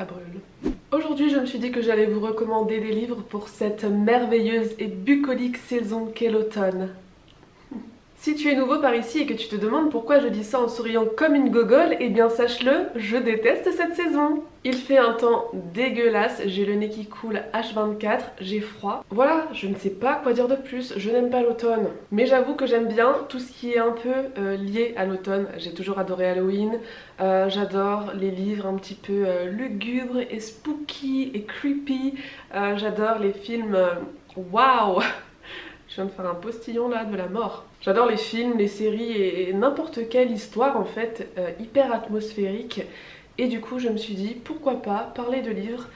ça brûle. Aujourd'hui je me suis dit que j'allais vous recommander des livres pour cette merveilleuse et bucolique saison qu'est l'automne. Si tu es nouveau par ici et que tu te demandes pourquoi je dis ça en souriant comme une gogole, eh bien sache-le, je déteste cette saison. Il fait un temps dégueulasse, j'ai le nez qui coule H24, j'ai froid. Voilà, je ne sais pas quoi dire de plus, je n'aime pas l'automne. Mais j'avoue que j'aime bien tout ce qui est un peu lié à l'automne. J'ai toujours adoré Halloween, j'adore les livres un petit peu lugubres et spooky et creepy. J'adore les films... Waouh! Je viens de faire un postillon là de la mort. J'adore les films, les séries et n'importe quelle histoire en fait hyper atmosphérique. Et du coup je me suis dit pourquoi pas parler de livres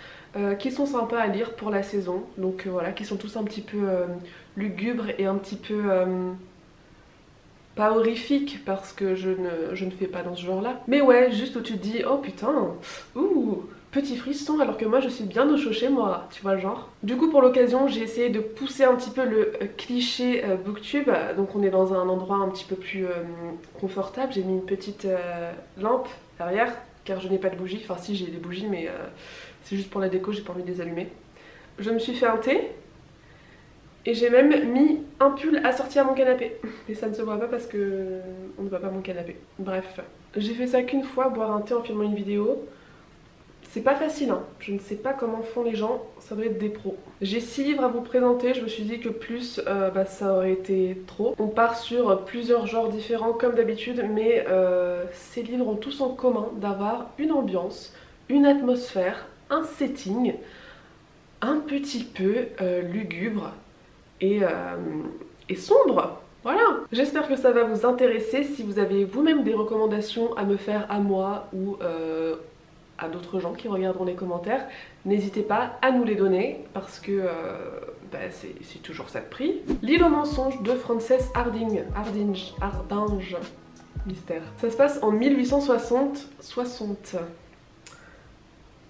qui sont sympas à lire pour la saison. Donc voilà, qui sont tous un petit peu lugubres et un petit peu... pas horrifiques parce que je ne fais pas dans ce genre là. Mais ouais, juste où tu te dis oh putain, ouh, petit frisson alors que moi je suis bien au chaud chez moi, tu vois le genre. Du coup pour l'occasion j'ai essayé de pousser un petit peu le cliché booktube. Donc on est dans un endroit un petit peu plus confortable. J'ai mis une petite lampe derrière car je n'ai pas de bougie. Enfin si, j'ai des bougies mais c'est juste pour la déco, j'ai pas envie de les allumer. Je me suis fait un thé et j'ai même mis un pull assorti à mon canapé. Mais ça ne se voit pas parce que on ne voit pas mon canapé. Bref, j'ai fait ça qu'une fois, boire un thé en filmant une vidéo. C'est pas facile, hein. Je ne sais pas comment font les gens, ça doit être des pros. J'ai 6 livres à vous présenter, je me suis dit que plus ça aurait été trop. On part sur plusieurs genres différents comme d'habitude, mais ces livres ont tous en commun d'avoir une ambiance, une atmosphère, un setting un petit peu lugubre et sombre. Voilà, j'espère que ça va vous intéresser. Si vous avez vous-même des recommandations à me faire à moi ou à d'autres gens qui regarderont les commentaires, n'hésitez pas à nous les donner parce que c'est toujours ça de prix. L'île aux mensonges de Frances Hardinge, mystère. Ça se passe en 1860.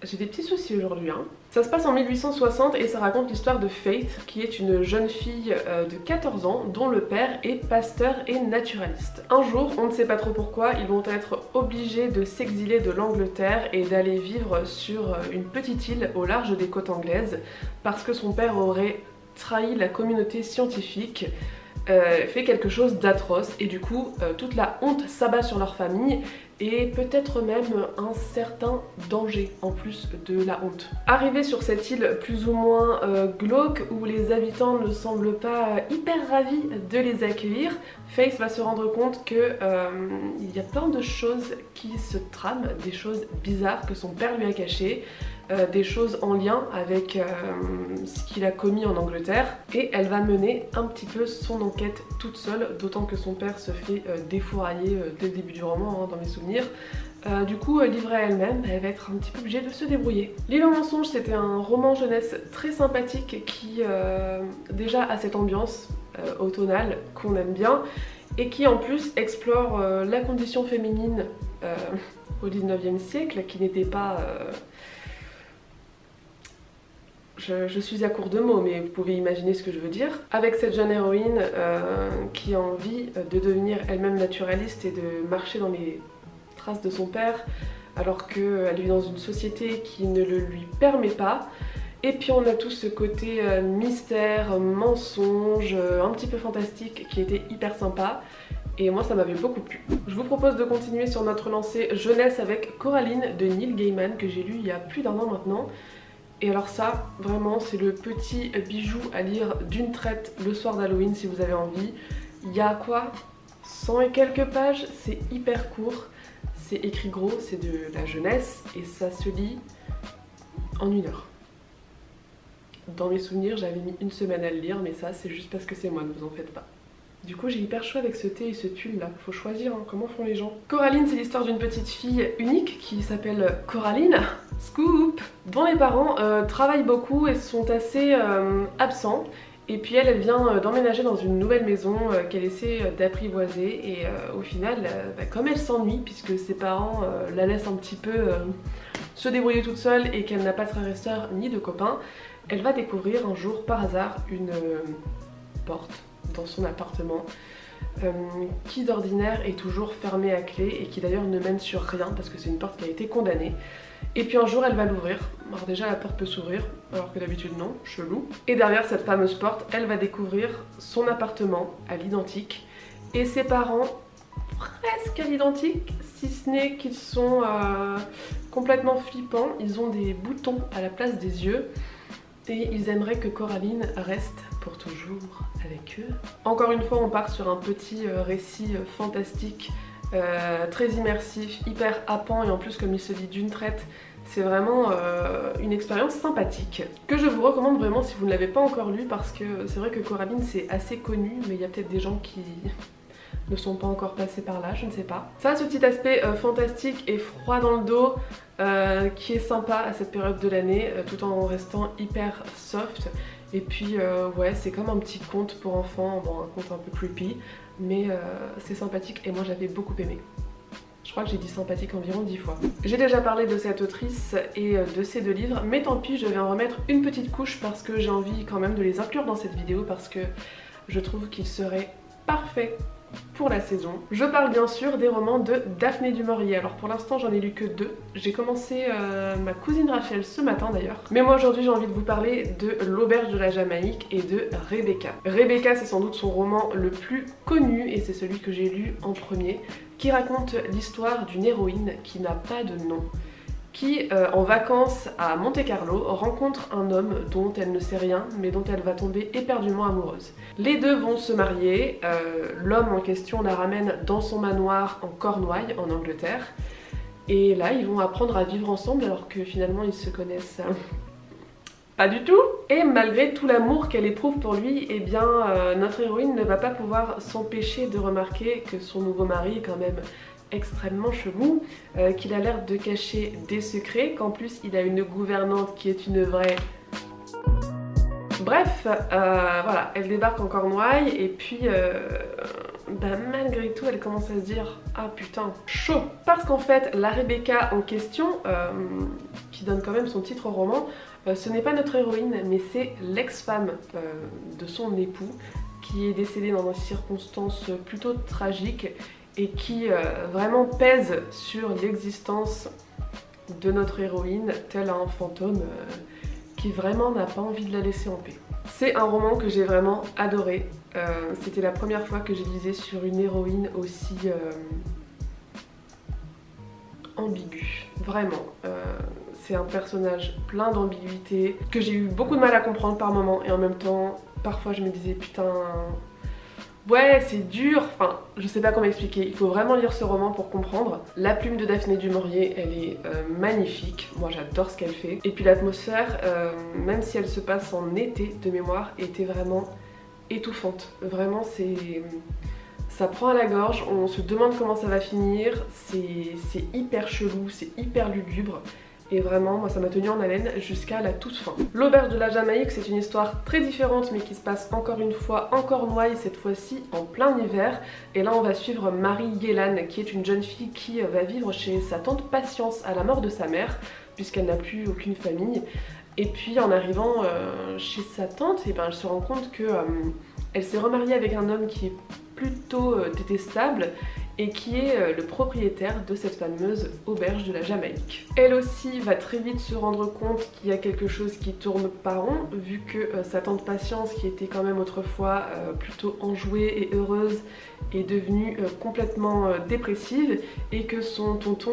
J'ai des petits soucis aujourd'hui, hein. Ça se passe en 1860 et ça raconte l'histoire de Faith, qui est une jeune fille de 14 ans dont le père est pasteur et naturaliste. Un jour, on ne sait pas trop pourquoi, ils vont être obligés de s'exiler de l'Angleterre et d'aller vivre sur une petite île au large des côtes anglaises parce que son père aurait trahi la communauté scientifique, fait quelque chose d'atroce et du coup toute la honte s'abat sur leur famille et peut-être même un certain danger en plus de la honte. Arrivés sur cette île plus ou moins glauque où les habitants ne semblent pas hyper ravis de les accueillir, Faith va se rendre compte que il y a plein de choses qui se trament, des choses bizarres que son père lui a cachées, des choses en lien avec ce qu'il a commis en Angleterre, et elle va mener un petit peu son enquête toute seule, d'autant que son père se fait défourailler dès le début du roman, hein, dans mes souvenirs. Du coup, livrée à elle-même, elle va être un petit peu obligée de se débrouiller. L'île aux mensonges, c'était un roman jeunesse très sympathique qui déjà a cette ambiance automnale qu'on aime bien et qui en plus explore la condition féminine au 19e siècle, qui n'était pas... Je suis à court de mots, mais vous pouvez imaginer ce que je veux dire. Avec cette jeune héroïne qui a envie de devenir elle-même naturaliste et de marcher dans les traces de son père, alors qu'elle vit dans une société qui ne le lui permet pas. Et puis on a tout ce côté mystère, mensonge, un petit peu fantastique qui était hyper sympa. Et moi ça m'avait beaucoup plu. Je vous propose de continuer sur notre lancée jeunesse avec Coraline de Neil Gaiman que j'ai lu il y a plus d'1 an maintenant. Et alors ça, vraiment, c'est le petit bijou à lire d'une traite le soir d'Halloween si vous avez envie. Il y a quoi, 100 et quelques pages, c'est hyper court, c'est écrit gros, c'est de la jeunesse et ça se lit en 1 heure. Dans mes souvenirs, j'avais mis 1 semaine à le lire, mais ça c'est juste parce que c'est moi, ne vous en faites pas. Du coup j'ai hyper chaud avec ce thé et ce pull là, faut choisir, hein, comment font les gens. Coraline, c'est l'histoire d'une petite fille unique qui s'appelle Coraline, scoop, dont les parents travaillent beaucoup et sont assez absents. Et puis elle vient d'emménager dans une nouvelle maison qu'elle essaie d'apprivoiser et au final, comme elle s'ennuie puisque ses parents la laissent un petit peu se débrouiller toute seule et qu'elle n'a pas de frères et sœurs ni de copains, elle va découvrir un jour par hasard une porte dans son appartement qui d'ordinaire est toujours fermée à clé et qui d'ailleurs ne mène sur rien parce que c'est une porte qui a été condamnée. Et puis un jour elle va l'ouvrir. Alors déjà la porte peut s'ouvrir alors que d'habitude non, chelou. Et derrière cette fameuse porte, elle va découvrir son appartement à l'identique et ses parents presque à l'identique, si ce n'est qu'ils sont complètement flippants. Ils ont des boutons à la place des yeux et ils aimeraient que Coraline reste pour toujours avec eux. Encore une fois, on part sur un petit récit fantastique, très immersif, hyper happant et en plus comme il se dit d'une traite, c'est vraiment une expérience sympathique que je vous recommande vraiment si vous ne l'avez pas encore lu parce que c'est vrai que Coraline c'est assez connu mais il y a peut-être des gens qui ne sont pas encore passés par là, je ne sais pas. Ça a ce petit aspect fantastique et froid dans le dos qui est sympa à cette période de l'année tout en restant hyper soft. Et puis ouais, c'est comme un petit conte pour enfants, bon un conte un peu creepy, mais c'est sympathique et moi j'avais beaucoup aimé. Je crois que j'ai dit sympathique environ 10 fois. J'ai déjà parlé de cette autrice et de ces 2 livres, mais tant pis, je vais en remettre une petite couche parce que j'ai envie quand même de les inclure dans cette vidéo parce que je trouve qu'ils seraient parfaits pour la saison. Je parle bien sûr des romans de Daphné du Maurier. Alors pour l'instant j'en ai lu que 2. J'ai commencé ma cousine Rachel ce matin d'ailleurs. Mais moi aujourd'hui j'ai envie de vous parler de L'Auberge de la Jamaïque et de Rebecca. Rebecca c'est sans doute son roman le plus connu et c'est celui que j'ai lu en premier, qui raconte l'histoire d'une héroïne qui n'a pas de nom, qui, en vacances à Monte-Carlo, rencontre un homme dont elle ne sait rien, mais dont elle va tomber éperdument amoureuse. Les deux vont se marier, l'homme en question la ramène dans son manoir en Cornouailles, en Angleterre, et là ils vont apprendre à vivre ensemble alors que finalement ils se connaissent pas du tout. Et malgré tout l'amour qu'elle éprouve pour lui, eh bien notre héroïne ne va pas pouvoir s'empêcher de remarquer que son nouveau mari est quand même extrêmement chelou, qu'il a l'air de cacher des secrets, qu'en plus il a une gouvernante qui est une vraie... Bref, voilà, elle débarque en Cornouailles et puis malgré tout elle commence à se dire ah putain, chaud. Parce qu'en fait la Rebecca en question, qui donne quand même son titre au roman, ce n'est pas notre héroïne mais c'est l'ex-femme de son époux qui est décédée dans des circonstances plutôt tragiques et qui vraiment pèse sur l'existence de notre héroïne, tel un fantôme qui vraiment n'a pas envie de la laisser en paix. C'est un roman que j'ai vraiment adoré. C'était la première fois que je lisais sur une héroïne aussi ambiguë. Vraiment. C'est un personnage plein d'ambiguïté, que j'ai eu beaucoup de mal à comprendre par moments et en même temps, parfois je me disais putain... Ouais, c'est dur, enfin, je sais pas comment expliquer, il faut vraiment lire ce roman pour comprendre. La plume de Daphné du Maurier, elle est magnifique, moi j'adore ce qu'elle fait. Et puis l'atmosphère, même si elle se passe en été de mémoire, était vraiment étouffante. Vraiment, ça prend à la gorge, on se demande comment ça va finir, c'est hyper chelou, c'est hyper lugubre. Et vraiment, moi ça m'a tenu en haleine jusqu'à la toute fin. L'Auberge de la Jamaïque, c'est une histoire très différente mais qui se passe encore une fois en Cornouailles, cette fois-ci en plein hiver. Et là on va suivre Marie Yélan qui est une jeune fille qui va vivre chez sa tante Patience à la mort de sa mère puisqu'elle n'a plus aucune famille. Et puis en arrivant chez sa tante, eh ben, elle se rend compte que elle s'est remariée avec un homme qui est plutôt détestable et qui est le propriétaire de cette fameuse auberge de la Jamaïque. Elle aussi va très vite se rendre compte qu'il y a quelque chose qui tourne pas rond, vu que sa tante Patience, qui était quand même autrefois plutôt enjouée et heureuse, est devenue complètement dépressive, et que son tonton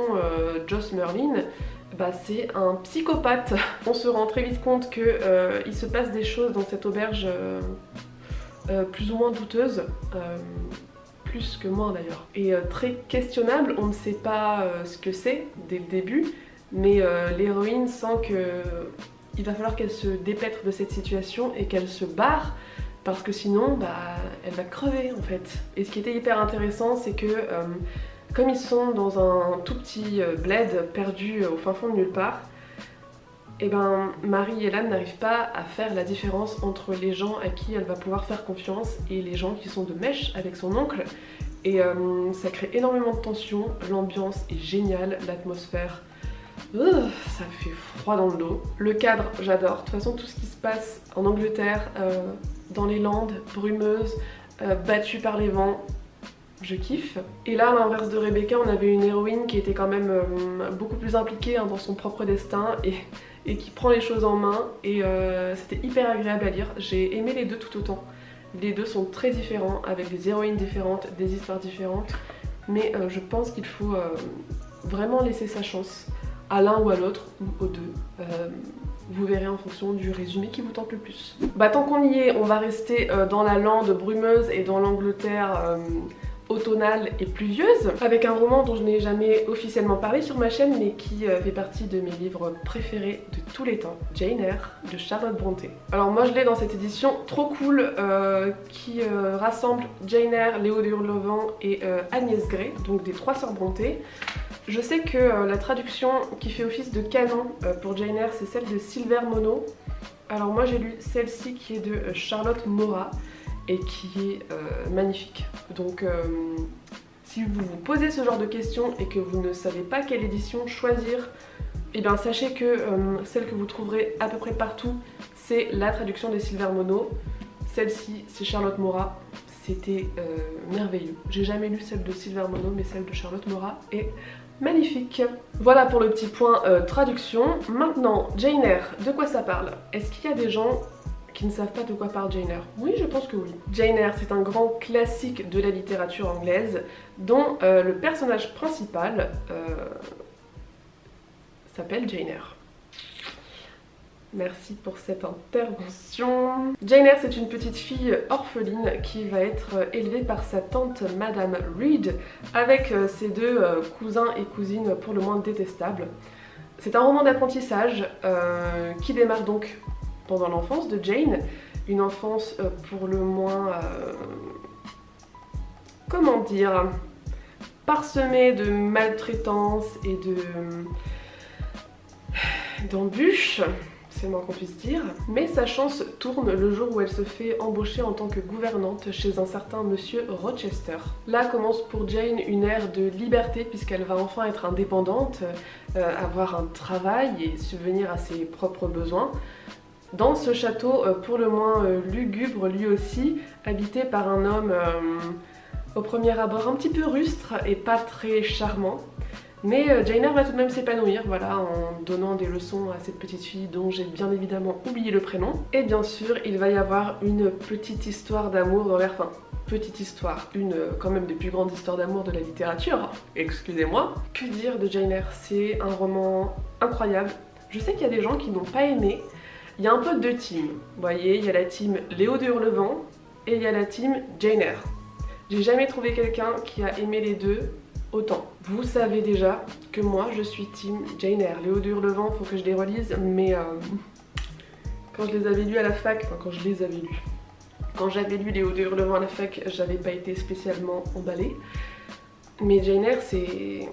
Joss Merlin, bah, c'est un psychopathe. On se rend très vite compte qu'il se passe des choses dans cette auberge plus ou moins douteuses. Plus que moins d'ailleurs. Et très questionnable, on ne sait pas ce que c'est dès le début, mais l'héroïne sent qu'il va falloir qu'elle se dépêtre de cette situation et qu'elle se barre, parce que sinon bah, elle va crever en fait. Et ce qui était hyper intéressant, c'est que comme ils sont dans un tout petit bled perdu au fin fond de nulle part, et ben Marie Yélan n'arrive pas à faire la différence entre les gens à qui elle va pouvoir faire confiance et les gens qui sont de mèche avec son oncle. Et ça crée énormément de tension, l'ambiance est géniale, l'atmosphère, ça fait froid dans le dos. Le cadre, j'adore. De toute façon, tout ce qui se passe en Angleterre, dans les Landes brumeuses, battue par les vents, je kiffe. Et là, à l'inverse de Rebecca, on avait une héroïne qui était quand même beaucoup plus impliquée dans son propre destin et qui prend les choses en main, et c'était hyper agréable à lire. J'ai aimé les deux tout autant. Les deux sont très différents, avec des héroïnes différentes, des histoires différentes, mais je pense qu'il faut vraiment laisser sa chance à l'un ou à l'autre, ou aux deux. Vous verrez en fonction du résumé qui vous tente le plus. Bah tant qu'on y est, on va rester dans la lande brumeuse et dans l'Angleterre automnale et pluvieuse, avec un roman dont je n'ai jamais officiellement parlé sur ma chaîne, mais qui fait partie de mes livres préférés de tous les temps, Jane Eyre de Charlotte Brontë. Alors moi je l'ai dans cette édition trop cool qui rassemble Jane Eyre, Léo de Hurlevent et Agnès Grey, donc des 3 sœurs Brontë. Je sais que la traduction qui fait office de canon pour Jane Eyre, c'est celle de Silver Mono. Alors moi j'ai lu celle-ci qui est de Charlotte Maura et qui est magnifique. Donc si vous vous posez ce genre de questions et que vous ne savez pas quelle édition choisir, et bien sachez que celle que vous trouverez à peu près partout, c'est la traduction des Silver Mono. Celle-ci c'est Charlotte Maura. C'était merveilleux. J'ai jamais lu celle de Silver Mono, mais celle de Charlotte Maura est magnifique. Voilà pour le petit point traduction. Maintenant, Jane Eyre, de quoi ça parle? Est-ce qu'il y a des gens qui ne savent pas de quoi parle Jane Eyre? Oui, je pense que oui. Jane Eyre, c'est un grand classique de la littérature anglaise dont le personnage principal s'appelle Jane Eyre. Merci pour cette intervention. Jane Eyre, c'est une petite fille orpheline qui va être élevée par sa tante Madame Reed avec ses 2 cousins et cousines pour le moins détestables. C'est un roman d'apprentissage qui démarre donc pendant l'enfance de Jane, une enfance pour le moins, comment dire, parsemée de maltraitance et d'embûches. C'est le moins qu'on puisse dire. Mais sa chance tourne le jour où elle se fait embaucher en tant que gouvernante chez un certain monsieur Rochester. Là commence pour Jane une ère de liberté puisqu'elle va enfin être indépendante, avoir un travail et subvenir à ses propres besoins. Dans ce château pour le moins lugubre lui aussi, habité par un homme au premier abord un petit peu rustre et pas très charmant. Mais Jane Eyre va tout de même s'épanouir, voilà, en donnant des leçons à cette petite fille dont j'ai bien évidemment oublié le prénom. Et bien sûr, il va y avoir une petite histoire d'amour dans l'air, enfin, petite histoire, une quand même des plus grandes histoires d'amour de la littérature, excusez-moi. Que dire de Jane Eyre? C'est un roman incroyable. Je sais qu'il y a des gens qui n'ont pas aimé. Il y a un peu 2 teams, vous voyez, il y a la team Léo de Hurlevent et il y a la team Jane Eyre. J'ai jamais trouvé quelqu'un qui a aimé les deux autant. Vous savez déjà que moi je suis team Jane Eyre. Léo de Hurlevent, faut que je les relise, mais quand je les avais lus à la fac, enfin quand je les avais lus, quand j'avais lu Léo de Hurlevent à la fac, j'avais pas été spécialement emballée. Mais Jane Eyre, c'est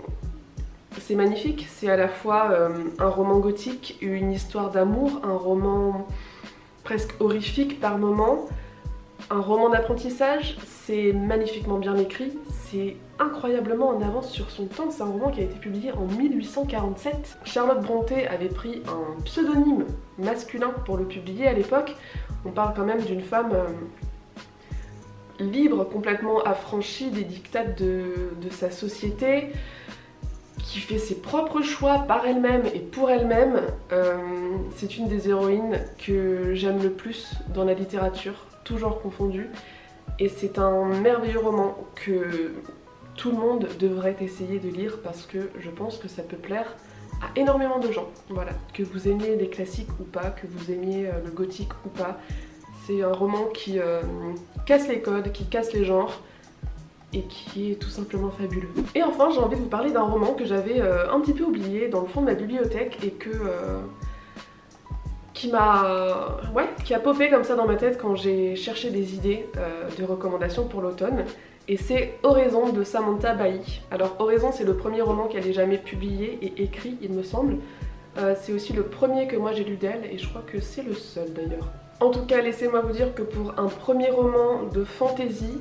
magnifique, c'est à la fois un roman gothique, une histoire d'amour, un roman presque horrifique par moments, un roman d'apprentissage, c'est magnifiquement bien écrit, c'est incroyablement en avance sur son temps, c'est un roman qui a été publié en 1847. Charlotte Brontë avait pris un pseudonyme masculin pour le publier à l'époque. On parle quand même d'une femme libre, complètement affranchie des dictates de sa société, qui fait ses propres choix par elle-même et pour elle-même. C'est une des héroïnes que j'aime le plus dans la littérature, tout genre confondu, et c'est un merveilleux roman que tout le monde devrait essayer de lire parce que je pense que ça peut plaire à énormément de gens. Voilà, que vous aimiez les classiques ou pas, que vous aimiez le gothique ou pas, c'est un roman qui casse les codes, qui casse les genres et qui est tout simplement fabuleux. Et enfin, j'ai envie de vous parler d'un roman que j'avais un petit peu oublié dans le fond de ma bibliothèque et que qui a popé comme ça dans ma tête quand j'ai cherché des idées de recommandations pour l'automne. Et c'est Oraison de Samantha Bailly. Alors Oraison, c'est le premier roman qu'elle ait jamais publié et écrit, il me semble. C'est aussi le premier que moi j'ai lu d'elle et je crois que c'est le seul d'ailleurs. En tout cas, laissez-moi vous dire que pour un premier roman de fantasy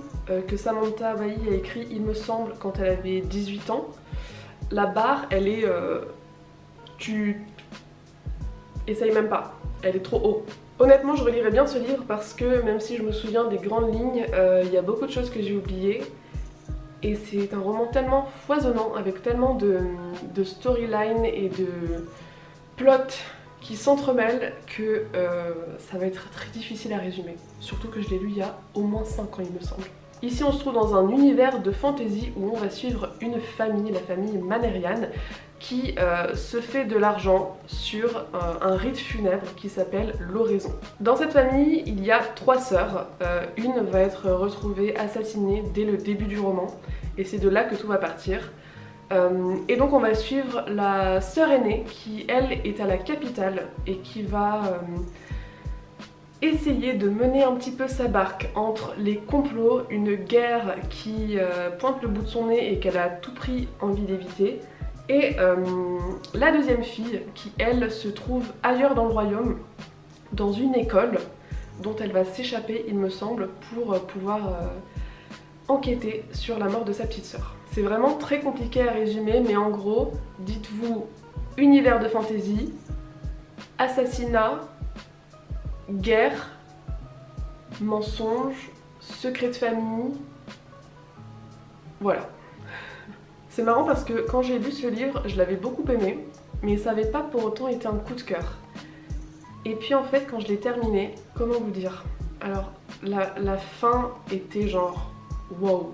que Samantha Bailly a écrit, il me semble, quand elle avait 18 ans, la barre, elle est... tu... Essaye même pas, elle est trop haut. Honnêtement, je relirai bien ce livre parce que même si je me souviens des grandes lignes, il y a beaucoup de choses que j'ai oubliées. Et c'est un roman tellement foisonnant, avec tellement de storylines et de plots qui s'entremêlent que ça va être très difficile à résumer. Surtout que je l'ai lu il y a au moins 5 ans il me semble. Ici on se trouve dans un univers de fantasy où on va suivre une famille, la famille Manerian, qui se fait de l'argent sur un rite funèbre qui s'appelle l'oraison. Dans cette famille, il y a 3 sœurs. Une va être retrouvée assassinée dès le début du roman, et c'est de là que tout va partir. Et donc on va suivre la sœur aînée qui, elle, est à la capitale et qui va essayer de mener un petit peu sa barque entre les complots, une guerre qui pointe le bout de son nez et qu'elle a à tout prix envie d'éviter, et la deuxième fille qui, elle, se trouve ailleurs dans le royaume, dans une école dont elle va s'échapper, il me semble, pour pouvoir enquêter sur la mort de sa petite sœur. C'est vraiment très compliqué à résumer, mais en gros, dites-vous univers de fantasy, assassinat, guerre, mensonge, secret de famille, voilà. C'est marrant parce que quand j'ai lu ce livre, je l'avais beaucoup aimé, mais ça n'avait pas pour autant été un coup de cœur. Et puis en fait, quand je l'ai terminé, comment vous dire? Alors, la fin était genre, wow.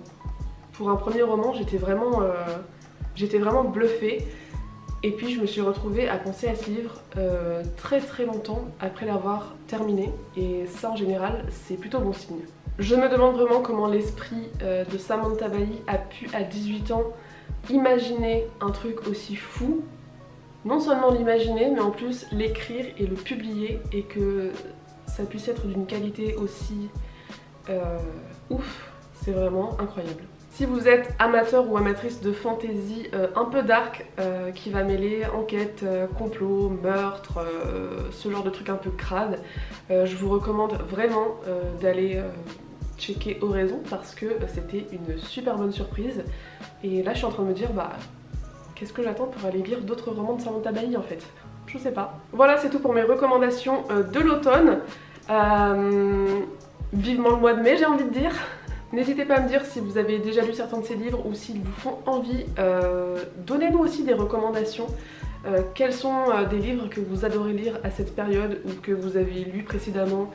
Pour un premier roman, j'étais vraiment bluffée. Et puis je me suis retrouvée à penser à ce livre très longtemps après l'avoir terminé. Et ça en général, c'est plutôt bon signe. Je me demande vraiment comment l'esprit de Samantha Bailey a pu à 18 ans imaginer un truc aussi fou. Non seulement l'imaginer, mais en plus l'écrire et le publier, et que ça puisse être d'une qualité aussi ouf. C'est vraiment incroyable. Si vous êtes amateur ou amatrice de fantasy un peu dark, qui va mêler enquête, complot, meurtre, ce genre de trucs un peu crade, je vous recommande vraiment d'aller checker Oraison parce que c'était une super bonne surprise. Et là je suis en train de me dire, bah qu'est-ce que j'attends pour aller lire d'autres romans de Samantha Bailey en fait? Je sais pas. Voilà, c'est tout pour mes recommandations de l'automne. Vivement le mois de mai, j'ai envie de dire. N'hésitez pas à me dire si vous avez déjà lu certains de ces livres ou s'ils vous font envie. Donnez-nous aussi des recommandations. Quels sont des livres que vous adorez lire à cette période ou que vous avez lu précédemment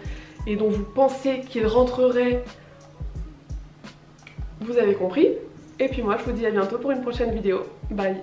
et dont vous pensez qu'ils rentreraient? Vous avez compris. Et puis moi je vous dis à bientôt pour une prochaine vidéo. Bye!